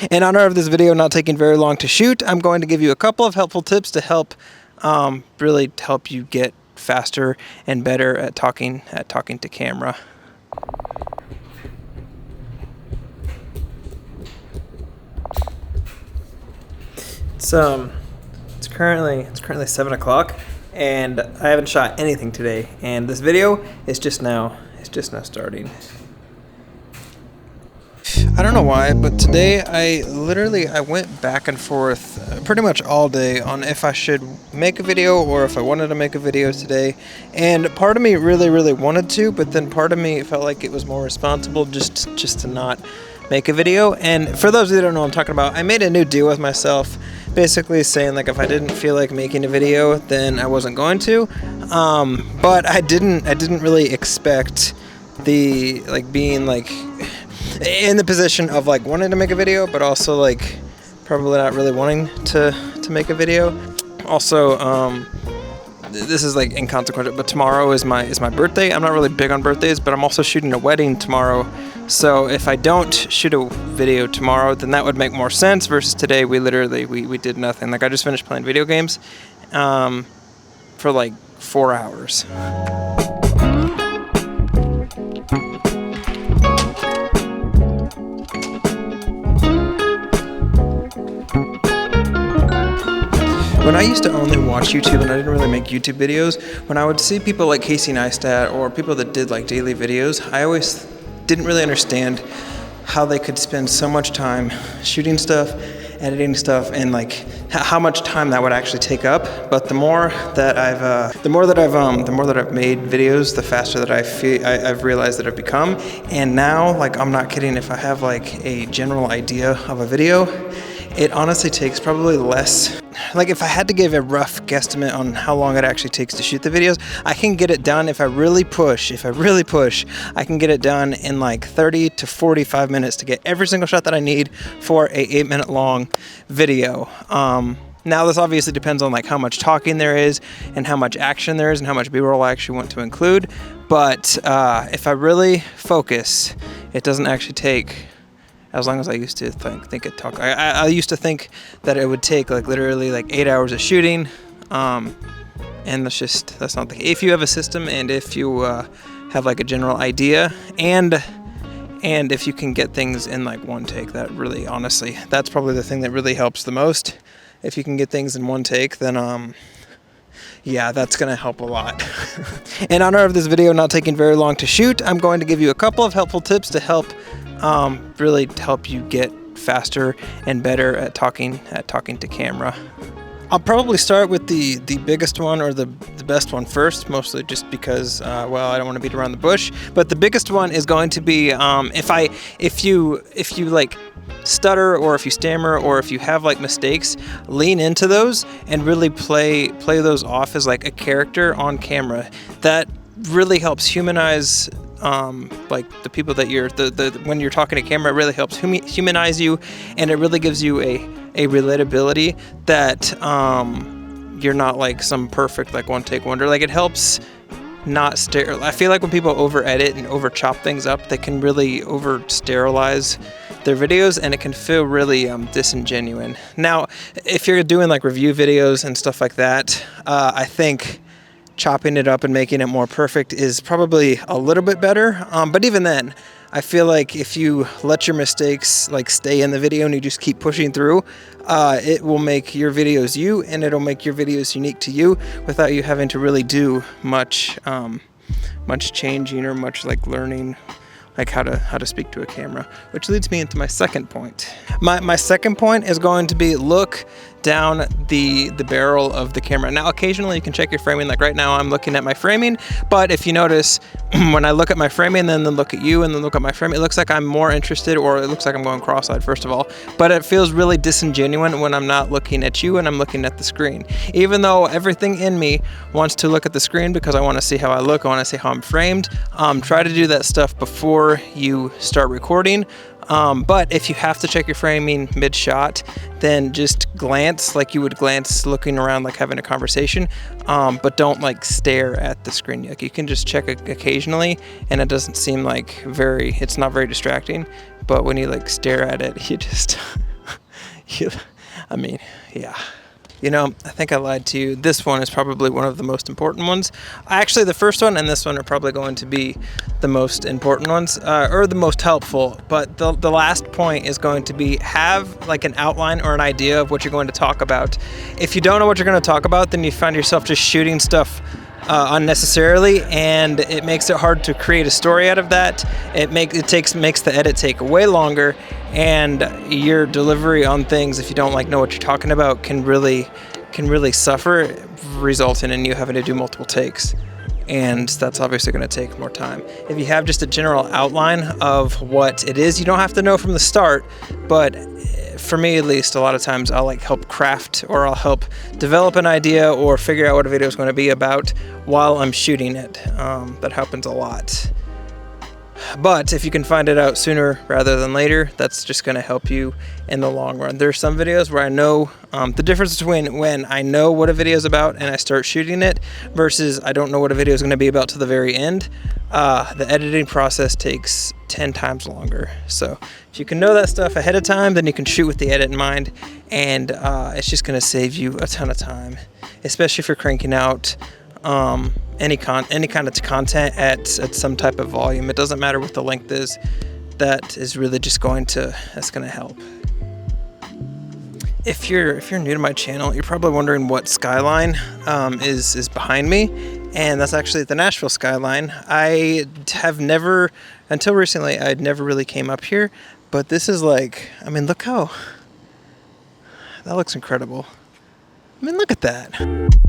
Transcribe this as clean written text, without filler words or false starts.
In honor of this video not taking very long to shoot, I'm going to give you a couple of helpful tips to help really help you get faster and better at talking to camera. It's currently 7 o'clock and I haven't shot anything today, and this video is just now starting. I don't know why, but today I went back and forth pretty much all day on if I should make a video or if I wanted to make a video today. And part of me really wanted to, but then part of me felt like it was more responsible just to not make a video. And for those of you that don't know what I'm talking about, I made a new deal with myself, basically saying like if I didn't feel like making a video, then I wasn't going to. But I didn't really expect the being in the position of wanting to make a video, but also probably not really wanting to make a video. Also, this is inconsequential, but tomorrow is my birthday. I'm not really big on birthdays, but I'm also shooting a wedding tomorrow. So if I don't shoot a video tomorrow, then that would make more sense versus today. We did nothing. I just finished playing video games for 4 hours. When I used to only watch YouTube and I didn't really make YouTube videos, when I would see people like Casey Neistat or people that did daily videos, I always didn't really understand how they could spend so much time shooting stuff, editing stuff, and how much time that would actually take up. But the more that I've made videos, the faster that I've realized that I've become. And now, I'm not kidding, if I have a general idea of a video, it honestly takes probably less. If I had to give a rough guesstimate on how long it actually takes to shoot the videos, I can get it done if I really push. I can get it done in 30 to 45 minutes to get every single shot that I need for a 8-minute long video. Now this obviously depends on how much talking there is and how much action there is and how much B-roll I actually want to include. But if I really focus, it doesn't actually take as long as I used to think it took. I used to think that it would take literally 8 hours of shooting, and that's not the case. If you have a system and if you have a general idea and if you can get things in one take, that really, honestly, that's probably the thing that really helps the most. If you can get things in one take, then yeah, that's gonna help a lot. In honor of this video not taking very long to shoot, I'm going to give you a couple of helpful tips to help really help you get faster and better at talking to camera. I'll probably start with the biggest one or the best one first, mostly just because, well, I don't want to beat around the bush. But the biggest one is going to be if you stutter or if you stammer or if you have mistakes, lean into those and really play those off as a character on camera. That really helps humanize the people that you're when you're talking to camera. It really helps humanize you, and it really gives you a relatability that you're not some perfect one take wonder. It helps not I feel when people over edit and over chop things up, they can really over sterilize their videos, and it can feel really disingenuine. Now if you're doing review videos and stuff like that, I think chopping it up and making it more perfect is probably a little bit better. But even then, I feel if you let your mistakes stay in the video and you just keep pushing through, it will make your videos you, and it'll make your videos unique to you without you having to really do much changing or much learning how to speak to a camera. Which leads me into my second point. My second point is going to be look down the barrel of the camera. Now occasionally you can check your framing, right now I'm looking at my framing, but if you notice when I look at my framing and then look at you and then look at my frame, it looks like I'm more interested, or it looks like I'm going cross-eyed first of all, but it feels really disingenuous when I'm not looking at you and I'm looking at the screen. Even though everything in me wants to look at the screen because I want to see how I look, I want to see how I'm framed, try to do that stuff before you start recording. But if you have to check your framing mid-shot, then just glance like you would glance looking around, having a conversation, but don't stare at the screen. You can just check occasionally, and it doesn't seem it's not very distracting, but when you stare at it, you just I mean, yeah. You know, I think I lied to you. This one is probably one of the most important ones. Actually, the first one and this one are probably going to be the most important ones, or the most helpful. But the last point is going to be have like an outline or an idea of what you're going to talk about. If you don't know what you're going to talk about, then you find yourself just shooting stuff unnecessarily, and it makes it hard to create a story out of that. It makes the edit take way longer, and your delivery on things, if you don't like know what you're talking about, can really suffer, resulting in you having to do multiple takes. And that's obviously going to take more time. If you have just a general outline of what it is, you don't have to know from the start, but for me at least, a lot of times I'll like help craft, or I'll help develop an idea or figure out what a video is going to be about while I'm shooting it. That happens a lot. But if you can find it out sooner rather than later, that's just going to help you in the long run. There are some videos where I know the difference between when I know what a video is about and I start shooting it versus I don't know what a video is going to be about to the very end. The editing process takes 10 times longer. So if you can know that stuff ahead of time, then you can shoot with the edit in mind, and it's just going to save you a ton of time, especially if you're cranking out any kind of content at some type of volume. It doesn't matter what the length is. That's going to help. If you're new to my channel, you're probably wondering what skyline is behind me, and that's actually the Nashville skyline. I have never, until recently, I'd never really came up here, but this is like, I mean, look how that looks incredible. I mean, look at that.